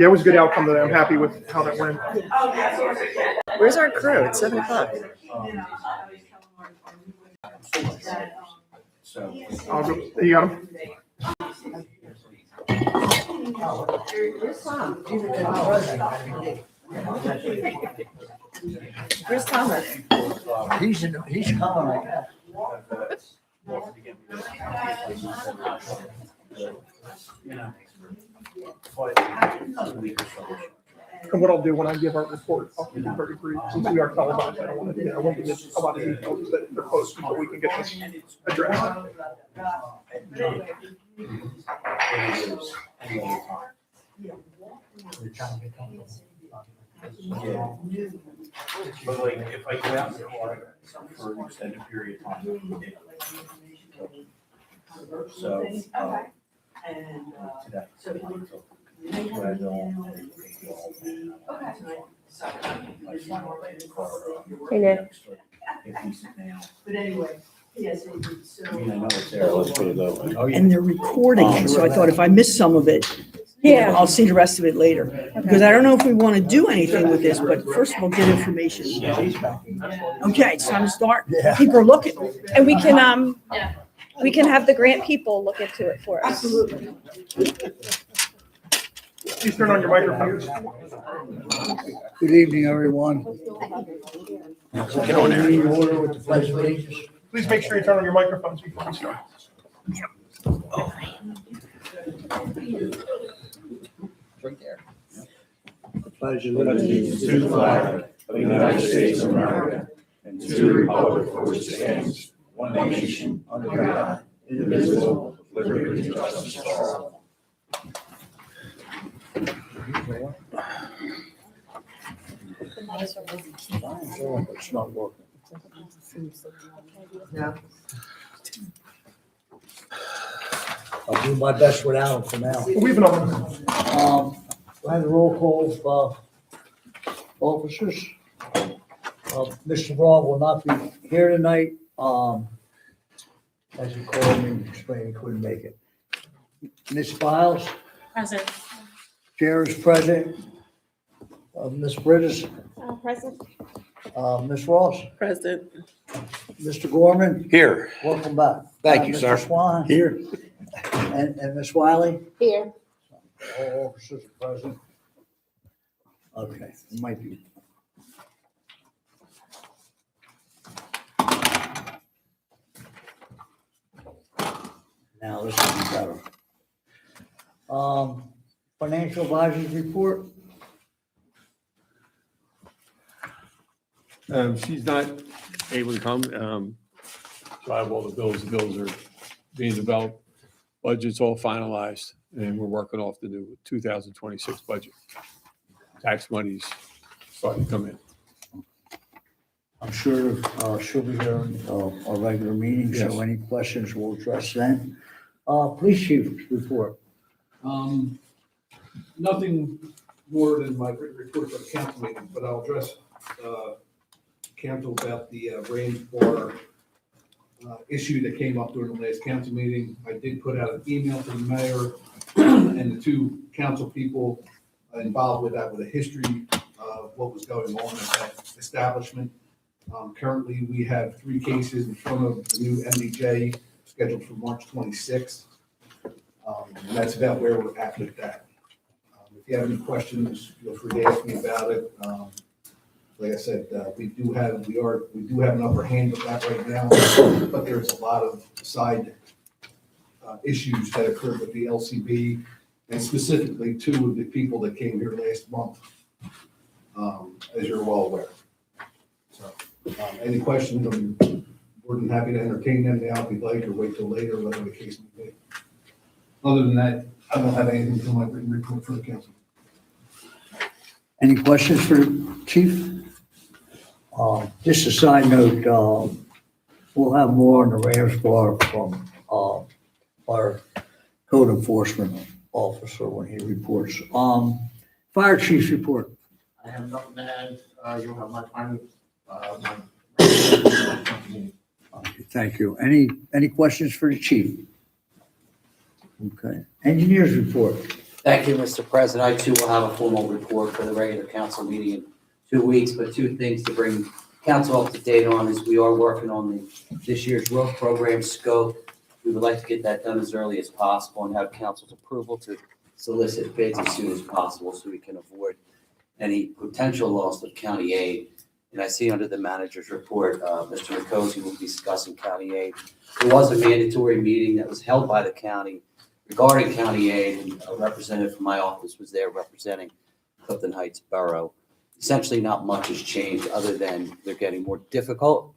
Yeah, it was a good outcome today. I'm happy with how that went. Where's our crew? It's 7 o'clock. I'll go. You got him? Where's Thomas? He's coming right now. And what I'll do when I give our report, I'll keep it very brief. Since we are televised, I don't want to, I won't get into a lot of details that they're posted, but we can get this addressed. But like, if I go out in the car for an extended period of time. So, today. Hey, Nick. But anyway, yes, I know it's there, let's put it that way. Oh, yeah. And they're recording it, so I thought if I miss some of it, Yeah. I'll see the rest of it later. Because I don't know if we want to do anything with this, but first of all, get information. Okay, it's time to start. Yeah. People are looking. And we can have the grant people look into it for us. Absolutely. Please turn on your microphones. Good evening, everyone. Get on there. Meeting order with the pledge of allegiance. Please make sure you turn on your microphones before we start. The pledge of allegiance To the flag of the United States of America and to the republic for which it stands, one nation, under God, indivisible, with liberty and justice for all. It's not working. I'll do my best without it for now. We've been on. I had a roll call of officers. Mr. Braun will not be here tonight. As he called me, explained he couldn't make it. Ms. Biles, Present. Chair is present. Ms. Bridges, Present. Ms. Ross, President. Mr. Gorman, Here. welcome back. Thank you, sir. Mr. Swan. Here. And Ms. Wiley, Here. all officers are present. Okay, it might be. Now this will be better. Financial advisory report. She's not able to come. So I have all the bills. The bills are being developed. Budget's all finalized, and we're working off the new 2026 budget. Tax money's starting to come in. I'm sure she'll be here in our regular meeting, so Yes. any questions we'll address then. Police chief report. Nothing more than my written report for the council meeting, but I'll address council about the range bar issue that came up during the last council meeting. I did put out an email to the mayor and the two council people involved with that, with a history of what was going on at that establishment. Currently, we have 3 cases in front of the new MDJ scheduled for March 26th. And that's about where we're at with that. If you have any questions, feel free to ask me about it. Like I said, we do have an upper hand with that right now, but there's a lot of side issues that occurred with the LCB, and specifically 2 of the people that came here last month, as you're well aware. So, any questions, I'm more than happy to entertain them now if you'd like, or wait till later, whatever the case may be. Other than that, I don't have anything to my written report for the council. Any questions for the chief? Just a side note, we'll have more on the Rams bar from our code enforcement officer when he reports. Fire chief's report. I have nothing to add, you'll have my final, Okay, thank you. Any questions for the chief? Okay. Engineers report. Thank you, Mr. President. I too will have a formal report for the regular council meeting in 2 weeks, but two things to bring council up to date on is we are working on this year's road program scope. We would like to get that done as early as possible and have council's approval to solicit bids as soon as possible so we can avoid any potential loss of county aid. And I see under the manager's report, Mr. Riccozzi will be discussing county aid. There was a mandatory meeting that was held by the county regarding county aid, and a representative from my office was there representing Clifton Heights Borough. Essentially, not much has changed other than they're getting more difficult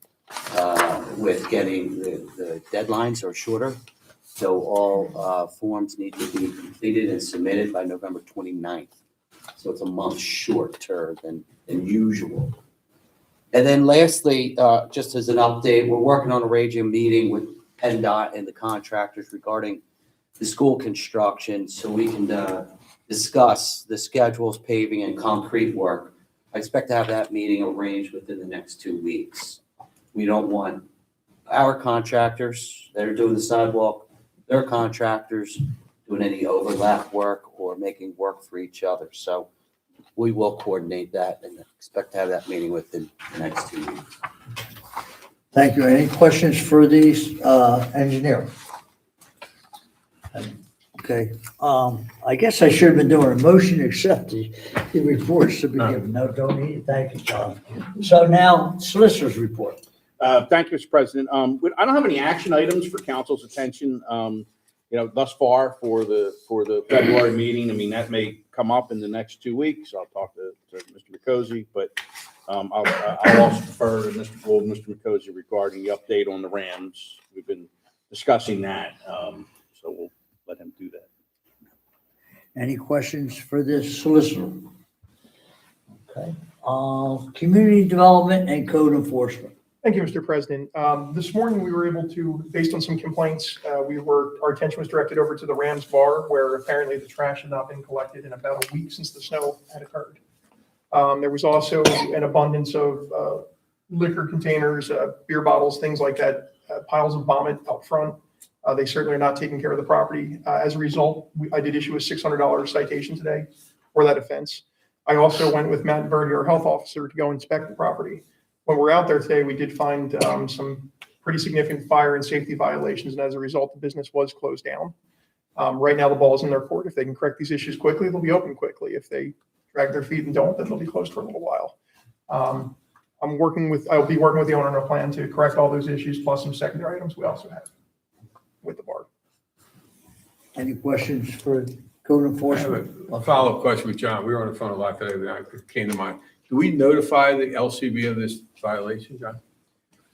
with getting the deadlines are shorter. So all forms need to be completed and submitted by November 29th. So it's a month shorter than usual. And then lastly, just as an update, we're working on arranging a meeting with PennDOT and the contractors regarding the school construction so we can discuss the schedules, paving, and concrete work. I expect to have that meeting arranged within the next 2 weeks. We don't want our contractors that are doing the sidewalk, their contractors doing any overlap work or making work for each other. So we will coordinate that and expect to have that meeting within the next 2 weeks. Thank you. Any questions for the engineer? Okay, I guess I should have been doing a motion to accept the reports to be given. No, don't need it. Thank you, John. So now solicitor's report. Thank you, Mr. President. I don't have any action items for council's attention, thus far for the February meeting. I mean, that may come up in the next 2 weeks. I'll talk to Mr. Riccozzi, but I'll also defer to Mr. Gould, Mr. Riccozzi regarding the update on the Rams. We've been discussing that, so we'll let him do that. Any questions for this solicitor? Okay, community development and code enforcement. Thank you, Mr. President. This morning, we were able to, based on some complaints, our attention was directed over to the Rams Bar, where apparently the trash had not been collected in about a week since the snow had occurred. There was also an abundance of liquor containers, beer bottles, things like that, piles of vomit up front. They certainly are not taking care of the property. As a result, I did issue a $600 citation today for that offense. I also went with Matt Verdi, our health officer, to go inspect the property. When we're out there today, we did find some pretty significant fire and safety violations, and as a result, the business was closed down. Right now, the ball is in their court. If they can correct these issues quickly, they'll be open quickly. If they drag their feet and don't, then they'll be closed for a little while. I'll be working with the owner on a plan to correct all those issues, plus some secondary items we also have with the bar. Any questions for code I have enforcement? a follow-up question with John. We were on the phone a lot today, but it came to mind. Do we notify the LCB of this violation, John? Is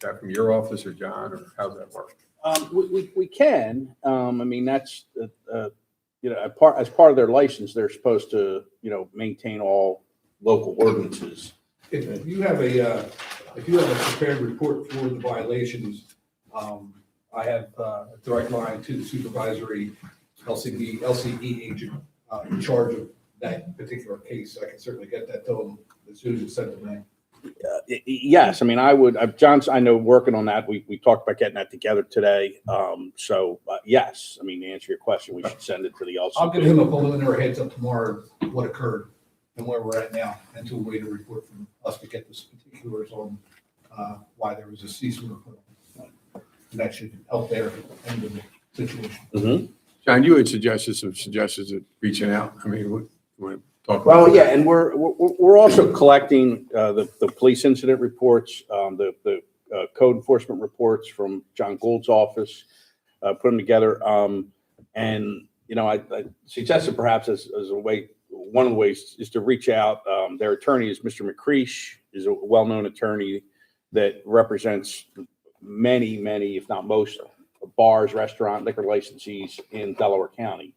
that from your office or John, or how's that work? We can. I mean, that's as part of their license, they're supposed to maintain all local ordinances. If you have a prepared report for the violations, I have a direct line to the supervisory LCE agent in charge of that particular case. I can certainly get that to them as soon as it's sent to me. Yes, I mean, I would. John's, I know, working on that. We talked about getting that together today. Yes, I mean, to answer your question, we should send it to the LCP. I'll give him a preliminary heads up tomorrow what occurred and where we're at now, and to wait a report from us to get the particulars on why there was a cease and report. And that should help their end of the situation. Mm-hmm. John, you had suggested some suggestions of reaching out. I mean, you want to talk about Well, that? yeah, and we're also collecting the police incident reports, the code enforcement reports from John Gould's office, put them together. And I suggested perhaps as a way, one of the ways is to reach out. Their attorney is Mr. McCreesh, is a well-known attorney that represents many, if not most, bars, restaurant, liquor licensees in Delaware County.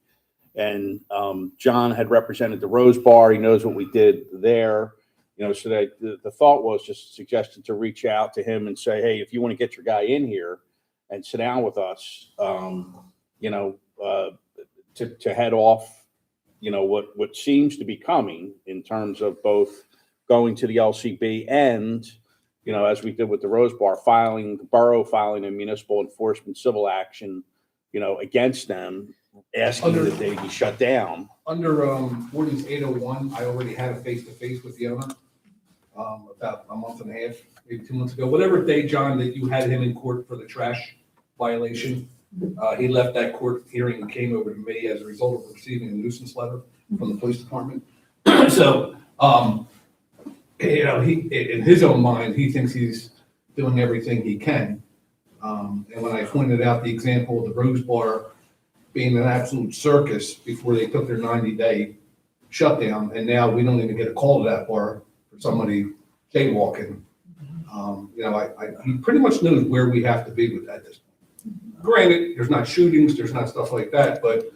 And John had represented the Rose Bar. He knows what we did there. So that the thought was just a suggestion to reach out to him and say, hey, if you want to get your guy in here and sit down with us, to head off, what seems to be coming in terms of both going to the LCB and as we did with the Rose Bar, the borough filing a municipal enforcement civil action, against them asking that they be shut down. Under ordinance 801, I already had a face-to-face with the owner about a month and a half, maybe 2 months ago. Whatever day, John, that you had him in court for the trash violation, he left that court hearing and came over to me as a result of receiving a nuisance letter from the police department. So, he, in his own mind, he thinks he's doing everything he can. And when I pointed out the example of the Rose Bar being an absolute circus before they took their 90-day shutdown, and now we don't even get a call to that bar for somebody jaywalking. He pretty much knows where we have to be with that at this point. Granted, there's not shootings, there's not stuff like that, but,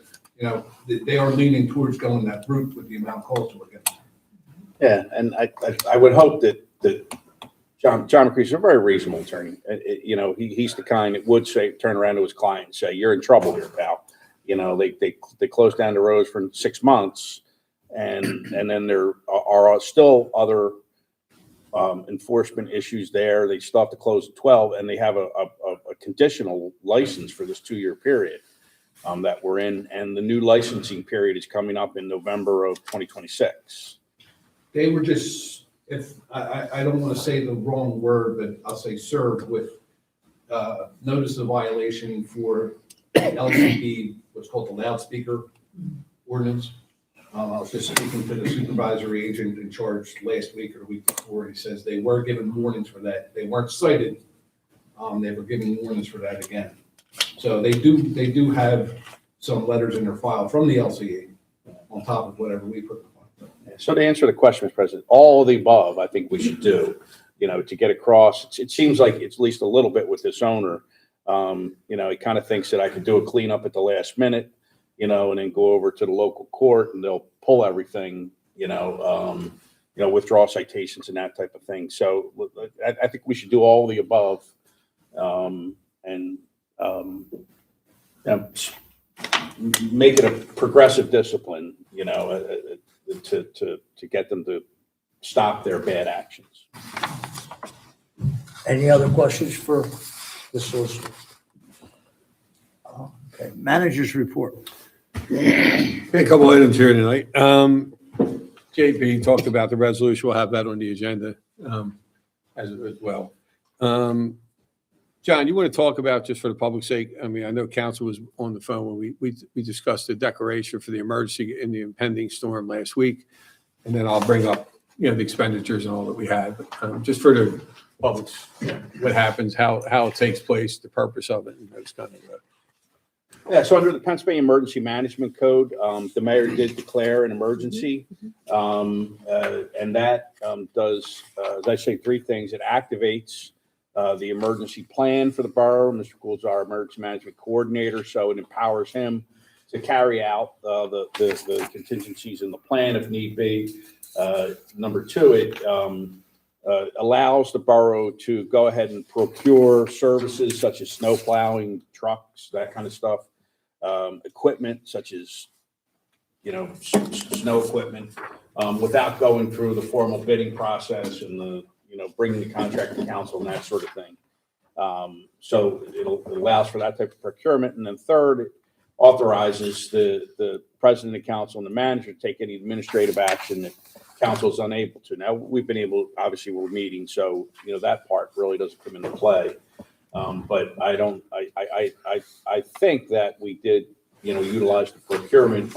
they are leaning towards going that route with the amount of calls that we're getting. Yeah, and I would hope that John McCrea's is a very reasonable attorney. He's the kind that would turn around to his client and say, "You're in trouble here, pal." They closed down the roads for 6 months, and then there are still other enforcement issues there. They still have to close at 12, and they have a conditional license for this 2-year period that we're in, and the new licensing period is coming up in November of 2026. They were just, if I don't want to say the wrong word, but I'll say served with notice of violation for LCD, what's called the loudspeaker ordinance. I was just speaking to the supervisory agent in charge last week or the week before. He says they were given warnings for that. They weren't cited. They were given warnings for that again. So they do have some letters in their file from the LCA on top of whatever we put in the file. So to answer the question, Mr. President, all of the above, I think we should do, to get across. It seems like it's at least a little bit with this owner. He kind of thinks that I could do a cleanup at the last minute, and then go over to the local court and they'll pull everything, withdraw citations and that type of thing. So I think we should do all of the above, and make it a progressive discipline, to get them to stop their bad actions. Any other questions for the solicitor? Okay, managers report. Okay, a couple items here tonight. JP talked about the resolution. We'll have that on the agenda as well. John, you want to talk about, just for the public's sake, I know council was on the phone when we discussed the declaration for the emergency in the impending storm last week. And then I'll bring up, the expenditures and all that we had. But just for the public's, what happens, how it takes place, the purpose of it, and those kind of Yeah, so under the Pennsylvania Emergency Management Code, the mayor did declare an emergency. And that does, as I say, 3 things. It activates the emergency plan for the borough. Mr. Gould's our emergency management coordinator, so it empowers him to carry out the contingencies in the plan if need be. Number 2, it allows the borough to go ahead and procure services such as snow plowing, trucks, that kind of stuff, equipment such as, snow equipment, without going through the formal bidding process and bringing the contract to council and that sort of thing. So it allows for that type of procurement. And then 3rd, it authorizes the president of council and the manager to take any administrative action that council is unable to. Now, we've been able, obviously we're meeting, so, that part really doesn't come into play. But I think that we did, utilize the procurement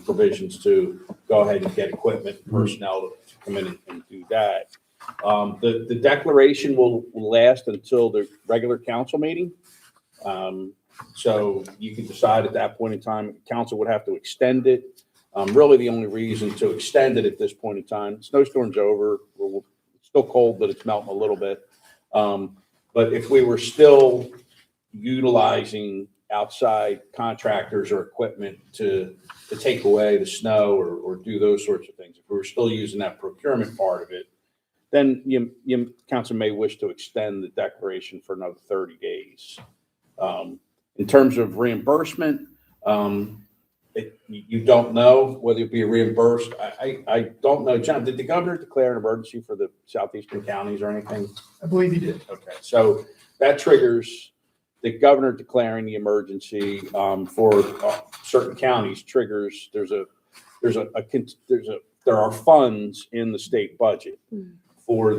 provisions to go ahead and get equipment and personnel to come in and do that. The declaration will last until the regular council meeting. So you can decide at that point in time, council would have to extend it. Really the only reason to extend it at this point in time, snowstorm's over, it's still cold, but it's melting a little bit. But if we were still utilizing outside contractors or equipment to take away the snow or do those sorts of things, if we were still using that procurement part of it, then council may wish to extend the declaration for another 30 days. In terms of reimbursement, you don't know whether it'll be reimbursed. I don't know. John, did the governor declare an emergency for the southeastern counties or anything? I believe he did. Okay, so that triggers the governor declaring the emergency for certain counties triggers, there are funds in the state budget for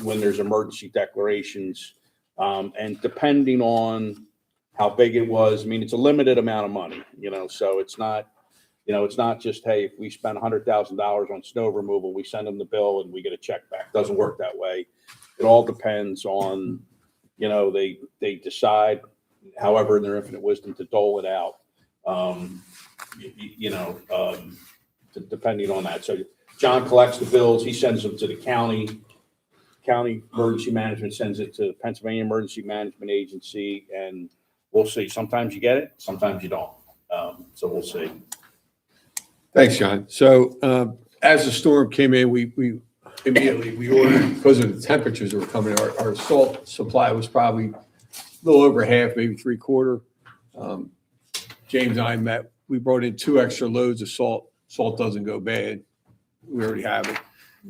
when there's emergency declarations. And depending on how big it was, I mean, it's a limited amount of money, so it's not just, hey, if we spend $100,000 on snow removal, we send them the bill and we get a check back. Doesn't work that way. It all depends on, they decide, however, in their infinite wisdom, to dole it out, depending on that. So John collects the bills, he sends them to the county. County Emergency Management sends it to the Pennsylvania Emergency Management Agency, and we'll see. Sometimes you get it, sometimes you don't. So we'll see. Thanks, John. So as the storm came in, we immediately ordered, because of the temperatures that were coming, our salt supply was probably a little over half, maybe 3/4. James and I met. We brought in 2 extra loads of salt. Salt doesn't go bad. We already have it.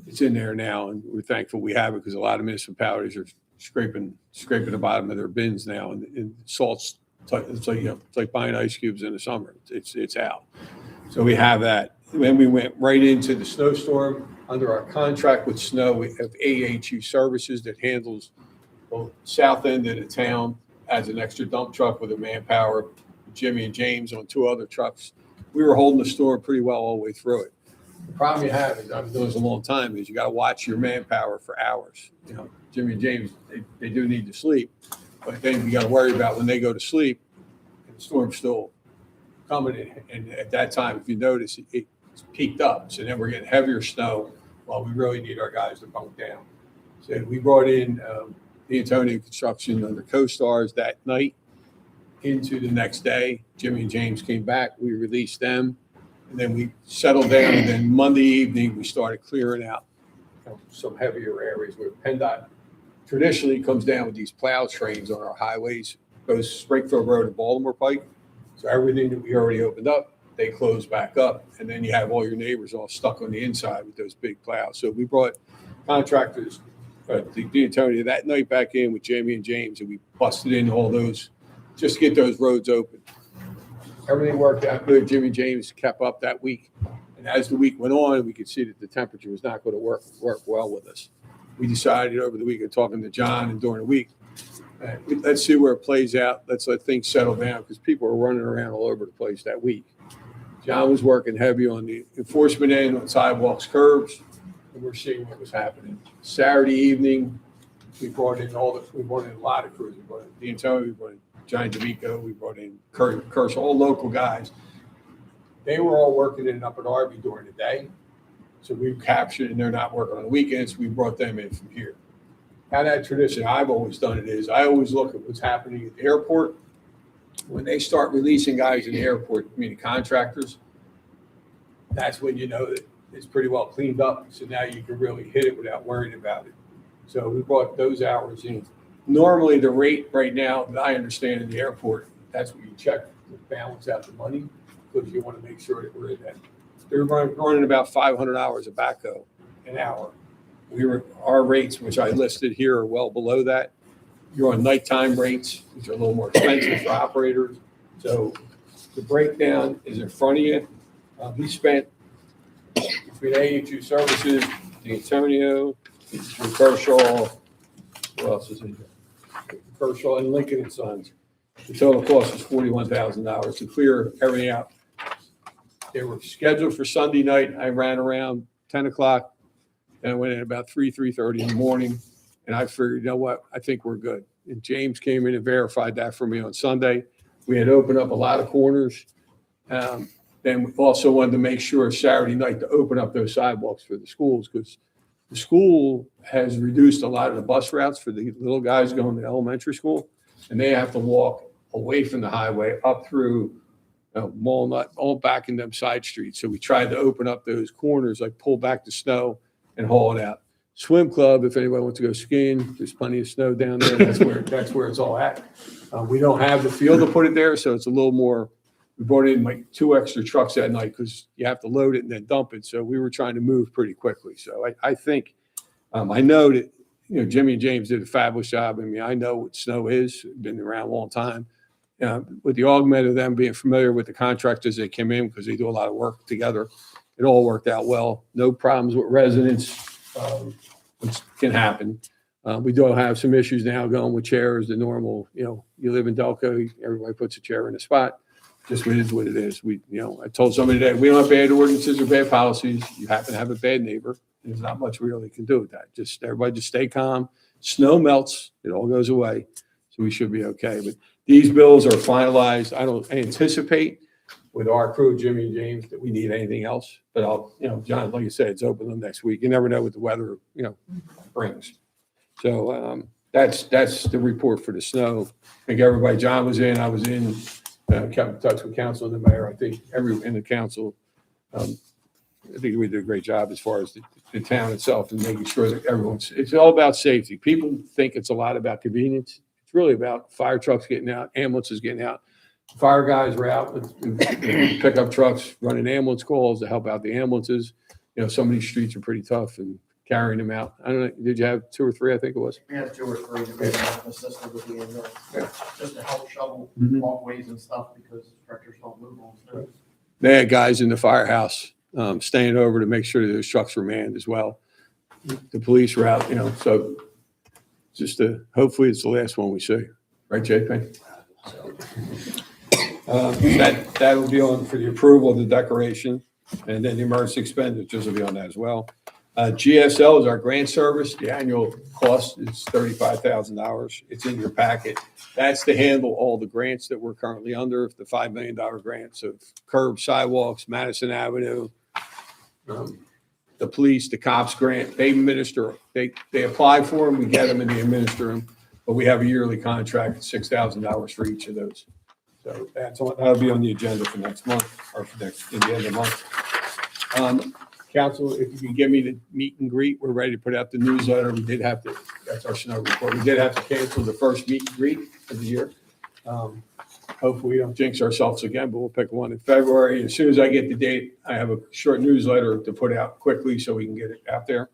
It's in there now, and we're thankful we have it because a lot of municipalities are scraping the bottom of their bins now, and salt's it's like buying ice cubes in the summer. It's out. So we have that. Then we went right into the snowstorm. Under our contract with snow, we have AHU Services that handles the south end of the town, adds an extra dump truck with a manpower, Jimmy and James on 2 other trucks. We were holding the storm pretty well all the way through it. The problem you have is, I've been doing this a long time, is you got to watch your manpower for hours. Jimmy and James, they do need to sleep, but then you got to worry about when they go to sleep, and the storm's still coming in. And at that time, if you notice, it's peaked up. So then we're getting heavier snow while we really need our guys to bunk down. So we brought in the Antonio Construction under Co-Stars that night into the next day. Jimmy and James came back. We released them. And then we settled down, and then Monday evening, we started clearing out some heavier areas where PennDOT traditionally comes down with these plow trains on our highways, goes Springfield Road and Baltimore Pike. So everything that we already opened up, they close back up, and then you have all your neighbors all stuck on the inside with those big plows. So we brought contractors, the Antonio, that night back in with Jamie and James, and we busted in all those, just to get those roads open. Everything worked out good. Jimmy James kept up that week. And as the week went on, we could see that the temperature was not going to work well with us. We decided over the weekend, talking to John and during the week, let's see where it plays out. Let's let things settle down, because people are running around all over the place that week. John was working heavy on the enforcement end, on sidewalks, curbs, and we're seeing what was happening. Saturday evening, we brought in a lot of crews. We brought in the Antonio, we brought in Johnny D'Amico, we brought in Kurt, all local guys. They were all working in up at Arby during the day. So we captured, and they're not working on the weekends. We brought them in from here. How that tradition I've always done it is, I always look at what's happening at the airport. When they start releasing guys in the airport, meaning contractors, that's when you know that it's pretty well cleaned up. So now you can really hit it without worrying about it. So we brought those hours in. Normally, the rate right now that I understand in the airport, that's what you check to balance out the money, because you want to make sure that we're in that. They're running about 500 hours of backhoe an hour. Our rates, which I listed here, are well below that. You're on nighttime rates, which are a little more expensive for operators. So the breakdown is in front of you. We spent, between AHU Services, the Antonio, Kershaw, who else is in here? Kershaw and Lincoln and Sons. The total cost is $41,000 to clear everything out. They were scheduled for Sunday night. I ran around 10 o'clock, and I went in about 3:30 in the morning, and I figured, you know what, I think we're good. And James came in and verified that for me on Sunday. We had opened up a lot of corners. Then we also wanted to make sure Saturday night to open up those sidewalks for the schools, because the school has reduced a lot of the bus routes for the little guys going to elementary school, and they have to walk away from the highway up through Walnut, all back in them side streets. So we tried to open up those corners, like pull back the snow and haul it out. Swim club, if anybody wants to go skiing, there's plenty of snow down there. That's where it's all at. We don't have the field to put it there, so it's a little more. We brought in like 2 extra trucks that night because you have to load it and then dump it. So we were trying to move pretty quickly. So I think, I know that Jimmy and James did a fabulous job. I mean, I know what snow is, been around a long time. With the augment of them being familiar with the contractors that came in, because they do a lot of work together, it all worked out well. No problems with residents, which can happen. We do have some issues now going with chairs, the normal, you live in Delco, everybody puts a chair in a spot. Just what it is what it is. I told somebody today, we don't have bad ordinances or bad policies. You happen to have a bad neighbor. There's not much we really can do with that. Everybody just stay calm. Snow melts, it all goes away. So we should be okay. But these bills are finalized. I don't anticipate with our crew, Jimmy and James, that we need anything else. But John, like you said, it's open till next week. You never know what the weather, brings. So that's the report for the snow. I think everybody, John was in, I was in, kept in touch with council and the mayor. I think everyone in the council, I think we did a great job as far as the town itself and making sure that it's all about safety. People think it's a lot about convenience. It's really about fire trucks getting out, ambulances getting out. Fire guys were out with pickup trucks running ambulance calls to help out the ambulances. Some of these streets are pretty tough and carrying them out. I don't know, did you have 2 or 3, I think it was? We had 2 or 3 to be assisted with the ambulance, just to help shovel walkways and stuff because structures don't move on snow. They had guys in the firehouse staying over to make sure that those trucks were manned as well. The police were out, so just hopefully it's the last one we see. Right, JP? That'll be on for the approval of the declaration, and then the emergency expenditures will be on that as well. GSL is our grant service. The annual cost is $35,000. It's in your packet. That's to handle all the grants that we're currently under, the $5 million grants of curb, sidewalks, Madison Avenue, the police, the cops grant. They administer, they apply for them, we get them, and they administer them. But we have a yearly contract, $6,000 for each of those. So that'll be on the agenda for next month, or for in the end of the month. Council, if you can give me the meet and greet, we're ready to put out the newsletter. We did have to, that's our snow report. We did have to cancel the first meet and greet of the year. Hopefully we don't jinx ourselves again, but we'll pick one in February. As soon as I get the date, I have a short newsletter to put out quickly so we can get it out there.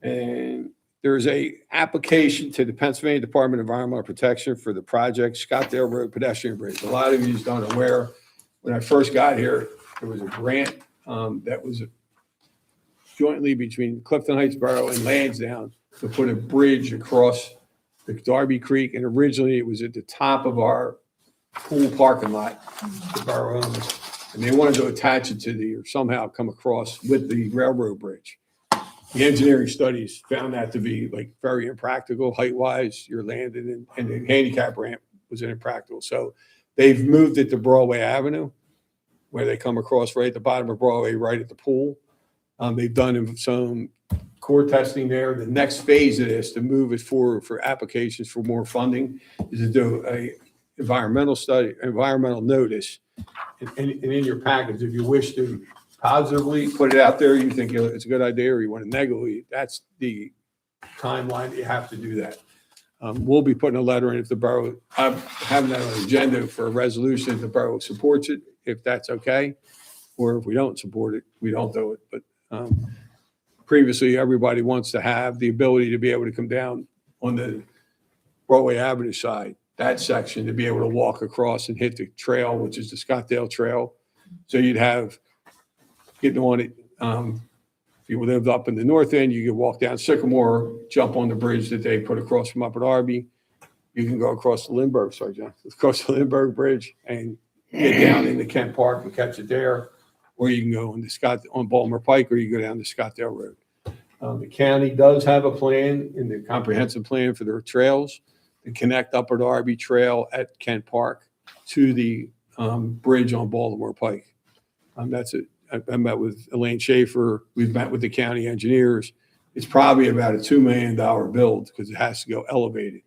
And there's a application to the Pennsylvania Department of Environmental Protection for the project Scottdale Road Pedestrian Bridge. A lot of you don't aware, when I first got here, there was a grant that was jointly between Clifton Heights Borough and Lansdowne to put a bridge across the Darby Creek. And originally it was at the top of our pool parking lot, the borough owns. And they wanted to attach it to or somehow come across with the railroad bridge. The engineering studies found that to be very impractical height-wise. You're landing and the handicap ramp was impractical. So they've moved it to Broadway Avenue, where they come across right at the bottom of Broadway, right at the pool. They've done some core testing there. The next phase of this to move it forward for applications for more funding is to do a environmental study, environmental notice. And in your package, if you wish to positively put it out there, you think it's a good idea, or you want to negatively, that's the timeline that you have to do that. We'll be putting a letter in if the borough, I'm having that on the agenda for a resolution if the borough supports it, if that's okay, or if we don't support it, we don't do it. But previously, everybody wants to have the ability to be able to come down on the Broadway Avenue side, that section, to be able to walk across and hit the trail, which is the Scottdale Trail. So you'd have, getting on it, if you lived up in the north end, you could walk down Sycamore, jump on the bridge that they put across from Upper Darby. You can go across the Lindbergh, sorry, John, across the Lindbergh Bridge and get down into Kent Park and catch it there. Or you can go on Baltimore Pike, or you go down to Scottdale Road. The county does have a plan in the comprehensive plan for their trails to connect Upper Darby Trail at Kent Park to the bridge on Baltimore Pike. That's it. I met with Elaine Schaefer. We've met with the county engineers. It's probably about a $2 million build because it has to go elevated.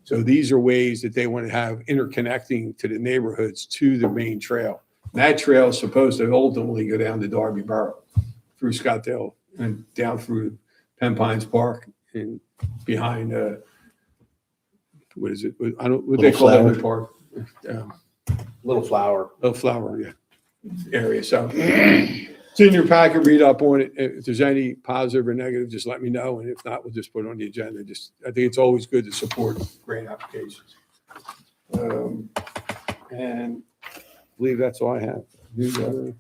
So these are ways that they want to have interconnecting to the neighborhoods to the main trail. That trail is supposed to ultimately go down to Darby Borough through Scottdale and down through Penn Pines Park and behind, what is it? I don't, what they call that park? Little Flower. Little Flower, yeah. Area. So It's in your packet, read up on it. If there's any positive or negative, just let me know. And if not, we'll just put it on the agenda. I think it's always good to support grant applications. And I believe that's all I have. And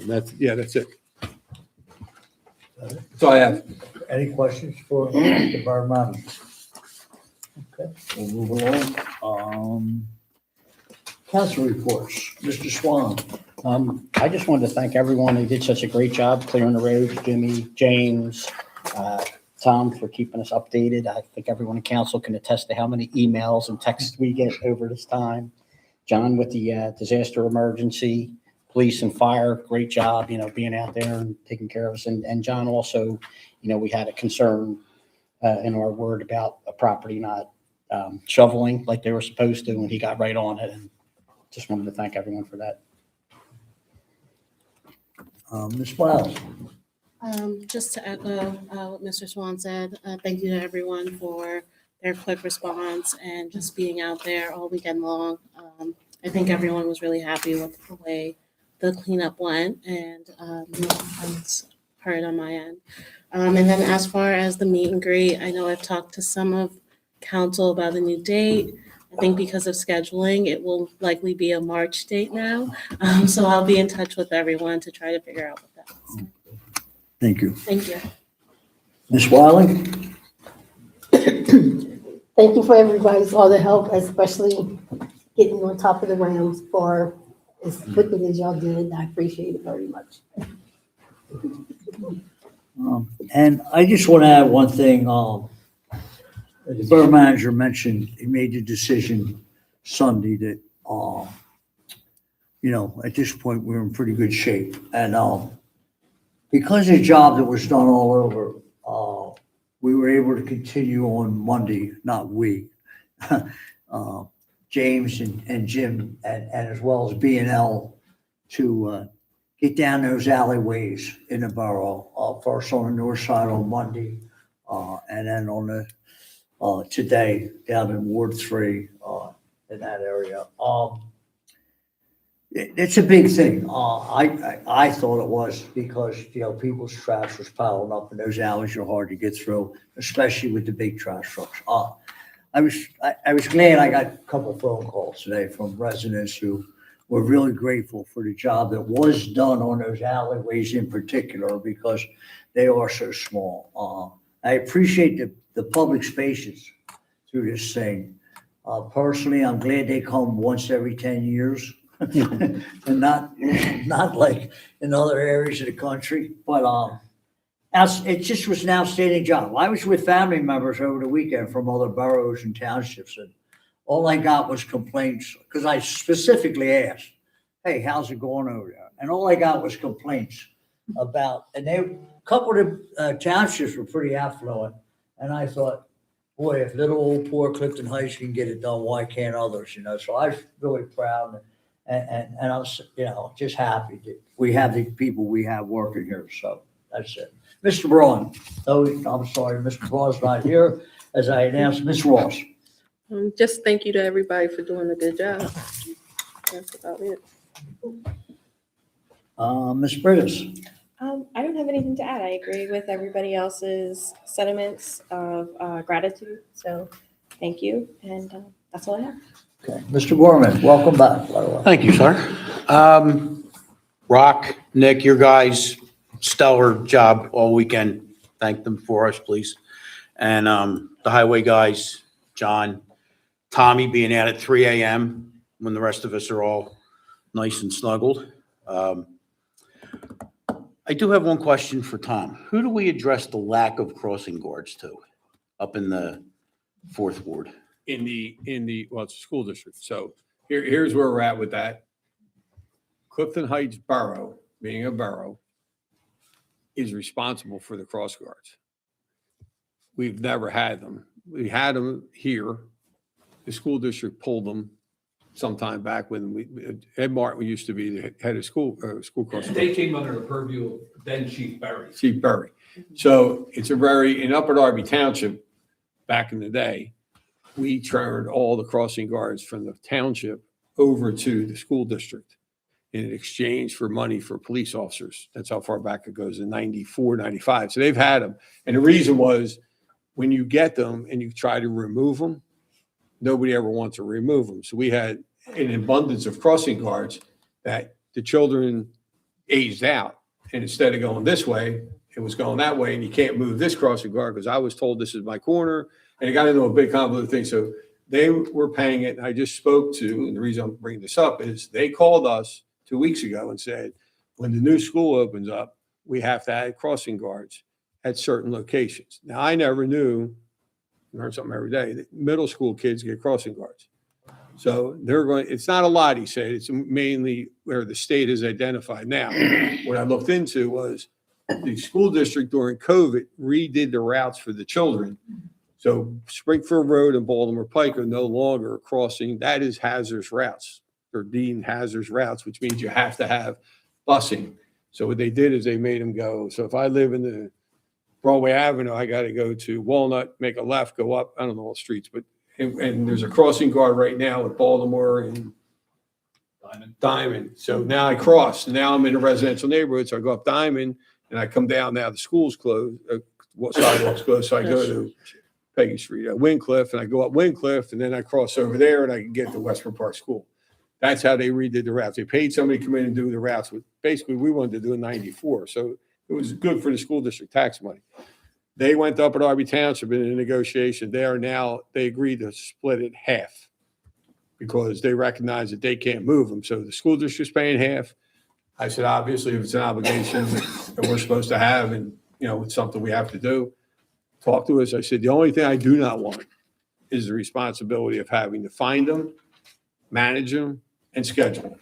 that's it. That's all I have. Any questions for the borough manager? Okay, we'll move along. Council reports, Mr. Swan. I just wanted to thank everyone who did such a great job clearing the roads, Jimmy, James, Tom, for keeping us updated. I think everyone in council can attest to how many emails and texts we get over this time. John with the disaster emergency, police and fire, great job, being out there and taking care of us. And John also, we had a concern in our word about a property not shoveling like they were supposed to, and he got right on it. And just wanted to thank everyone for that. Ms. Miles. Just to echo what Mr. Swan said, thank you to everyone for their quick response and just being out there all weekend long. I think everyone was really happy with the way the cleanup went, and no complaints heard on my end. And then as far as the meet and greet, I know I've talked to some of council about a new date. I think because of scheduling, it will likely be a March date now. So I'll be in touch with everyone to try to figure out what that is. Thank you. Thank you. Ms. Wiley? Thank you for everybody's all the help, especially getting on top of the rounds for as quickly as y'all did. I appreciate it very much. And I just want to add one thing. The borough manager mentioned he made the decision Sunday that, at this point, we're in pretty good shape. And because of the job that was done all over, we were able to continue on Monday, not we, James and Jim, and as well as B&L to get down those alleyways in the borough, first on the north side on Monday, and then on the today down in Ward 3 in that area. It's a big thing. I thought it was because, people's trash was piling up and those alleys are hard to get through, especially with the big trash trucks. I was glad I got a couple of phone calls today from residents who were really grateful for the job that was done on those alleyways in particular because they are so small. I appreciate the public spaces through this thing. Personally, I'm glad they come once every 10 years and not like in other areas of the country. But it just was an outstanding job. I was with family members over the weekend from other boroughs and townships, and all I got was complaints because I specifically asked, hey, how's it going over there? And all I got was complaints about, and a couple of the townships were pretty affluent. And I thought, boy, if little old poor Clifton Heights can get it done, why can't others? So I was really proud and I was, just happy that we have the people we have working here. So that's it. Mr. Braun. Oh, I'm sorry, Mr. Braun's not here. As I announced, Ms. Ross. Just thank you to everybody for doing a good job. That's about it. Ms. Brittis. I don't have anything to add. I agree with everybody else's sentiments of gratitude. So thank you. And that's all I have. Okay. Mr. Gorman, welcome back, by the way. Thank you, sir. Rock, Nick, your guys, stellar job all weekend. Thank them for us, please. And the highway guys, John, Tommy being out at 3 a.m. when the rest of us are all nice and snuggled. I do have one question for Tom. Who do we address the lack of crossing guards to up in the 4th Ward? Well, it's a school district. So here's where we're at with that. Clifton Heights Borough, being a borough, is responsible for the cross guards. We've never had them. We had them here. The school district pulled them sometime back when Ed Martin used to be the head of school crossing. They came under the purview of then Chief Berry. Chief Berry. So it's in Upper Darby Township, back in the day, we turned all the crossing guards from the township over to the school district. in exchange for money for police officers. That's how far back it goes, in 94, 95. So they've had them. And the reason was, when you get them and you try to remove them, nobody ever wants to remove them. So we had an abundance of crossing guards that the children aged out. And instead of going this way, it was going that way. And you can't move this crossing guard because I was told this is my corner. And it got into a big convoluted thing. So they were paying it. And I just spoke to, and the reason I'm bringing this up is they called us 2 weeks ago and said, when the new school opens up, we have to add crossing guards at certain locations. Now, I never knew, I learn something every day, that middle school kids get crossing guards. So they're going, it's not a lot, he said, it's mainly where the state has identified. Now, what I looked into was the school district during COVID redid the routes for the children. So Springfield Road and Baltimore Pike are no longer crossing, that is hazardous routes. They're deemed hazardous routes, which means you have to have busing. So what they did is they made them go, so if I live in the Broadway Avenue, I got to go to Walnut, make a left, go up, I don't know all the streets, but, and there's a crossing guard right now with Baltimore and Diamond. So now I cross, now I'm in a residential neighborhood, so I go up Diamond and I come down, now the school's closed, sidewalk's closed, so I go to Peggy Street, Wincliffe, and I go up Wincliffe, and then I cross over there and I can get to Westford Park School. That's how they redid the routes. They paid somebody to come in and do the routes. Basically, we wanted to do in 94. So it was good for the school district tax money. They went up at Arby Township in a negotiation. They agreed to split it half because they recognize that they can't move them. So the school district's paying half. I said, obviously, if it's an obligation that we're supposed to have and, it's something we have to do, talk to us. I said, the only thing I do not want is the responsibility of having to find them, manage them, and schedule them.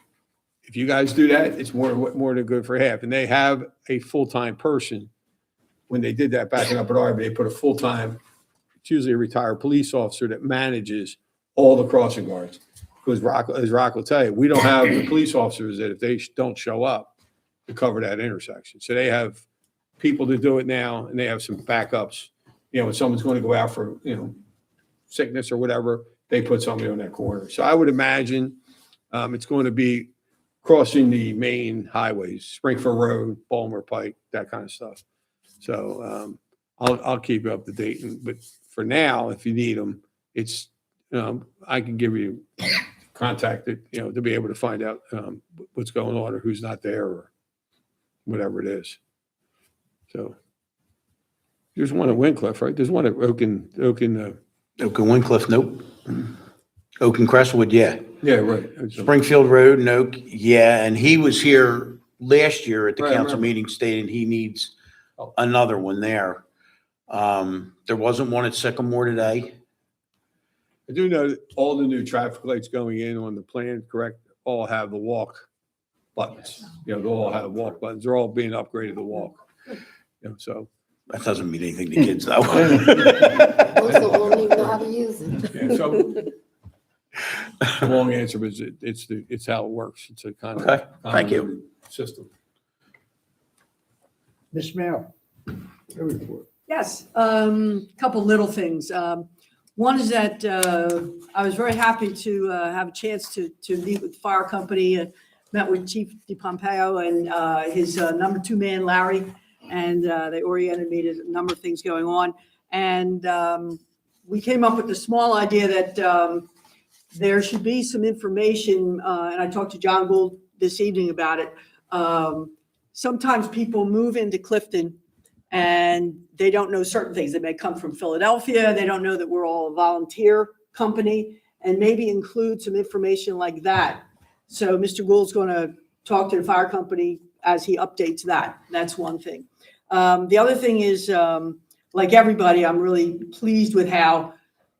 If you guys do that, it's more than good for half. And they have a full-time person. When they did that backing up at Arby, they put a full-time, it's usually a retired police officer that manages all the crossing guards. Because as Rock will tell you, we don't have the police officers that if they don't show up to cover that intersection. So they have people to do it now, and they have some backups. When someone's going to go out for, sickness or whatever, they put somebody on that corner. So I would imagine it's going to be crossing the main highways, Springfield Road, Baltimore Pike, that kind of stuff. So I'll keep you up to date. But for now, if you need them, it's I can give you contact it, to be able to find out what's going on or who's not there or whatever it is. So there's one at Wincliffe, right? There's one at Oaken Wincliffe, nope. Oak and Crestwood, yeah. Yeah, right. Springfield Road and Oak, yeah. And he was here last year at the Right, I council remember. meeting stating he needs another one there. There wasn't one at Sycamore today. I do know that all the new traffic lights going in on the plan, correct, all have the walk buttons. They'll all have walk buttons. They're all being upgraded to walk. So That doesn't mean anything to kids though. Most of them don't even know how to use it. yeah, so the long answer, but it's how it works. It's a kind of Okay, thank you. convoluted system. Ms. Merrill, your report. Yes, couple little things. One is that I was very happy to have a chance to meet with the fire company and met with Chief DePompeo and his number two man, Larry, and they oriented me to a number of things going on. And we came up with the small idea that there should be some information, and I talked to John Gould this evening about it. Sometimes people move into Clifton and they don't know certain things. They may come from Philadelphia. They don't know that we're all a volunteer company, and maybe include some information like that. So Mr. Gould's going to talk to the fire company as he updates that. That's one thing. The other thing is, like everybody, I'm really pleased with how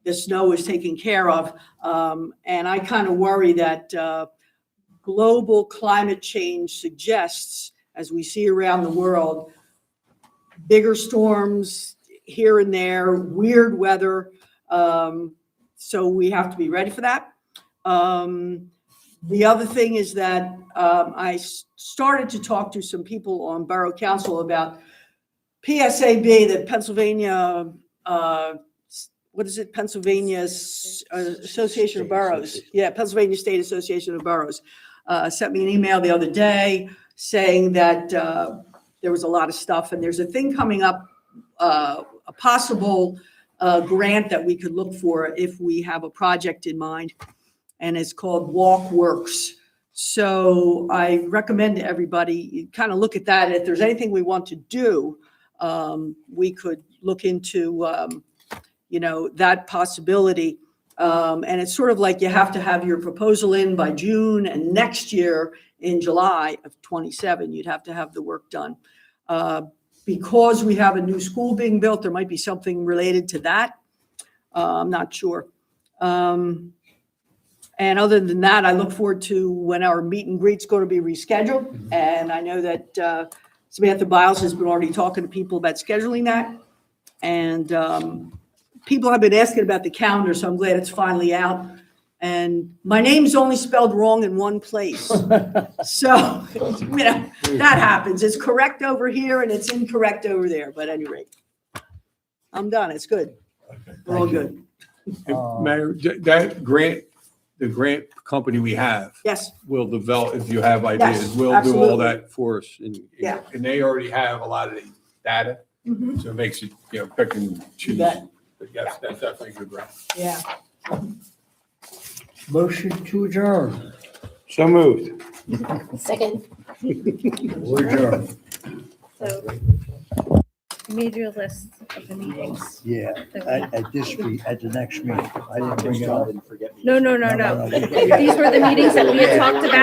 the snow is taken care of. And I kind of worry that global climate change suggests, as we see around the world, bigger storms here and there, weird weather. So we have to be ready for that. The other thing is that I started to talk to some people on Borough Council about PSAB, the Pennsylvania, what is it? Pennsylvania Association of Boroughs. Yeah, Pennsylvania State Association of Boroughs. sent me an email the other day saying that there was a lot of stuff, and there's a thing coming up, a possible grant that we could look for if we have a project in mind, and it's called Walk Works. So I recommend to everybody, kind of look at that. If there's anything we want to do, we could look into, that possibility. And it's sort of like you have to have your proposal in by June, and next year in July of 27, you'd have to have the work done. Because we have a new school being built, there might be something related to that. I'm not sure. And other than that, I look forward to when our meet and greet's going to be rescheduled. And I know that Samantha Biles has been already talking to people about scheduling that. And people have been asking about the calendar, so I'm glad it's finally out. And my name's only spelled wrong in one place. So, that happens. It's correct over here and it's incorrect over there. But at any rate, I'm done. It's good. We're all good. Mayor, that grant, the grant company we have. Yes. Will develop, if you have ideas, Yes, will do all absolutely. that for us. Yeah. And they already have a lot of the data, Mhm. so it makes it, pick and choose. bet. But yes, that's definitely a good grant. Yeah. Motion to adjourn. So moved. Second. We're adjourned. So you made your list of the meetings. Yeah, at the next meeting. I didn't bring it up. No. No. These were the meetings that we had talked about.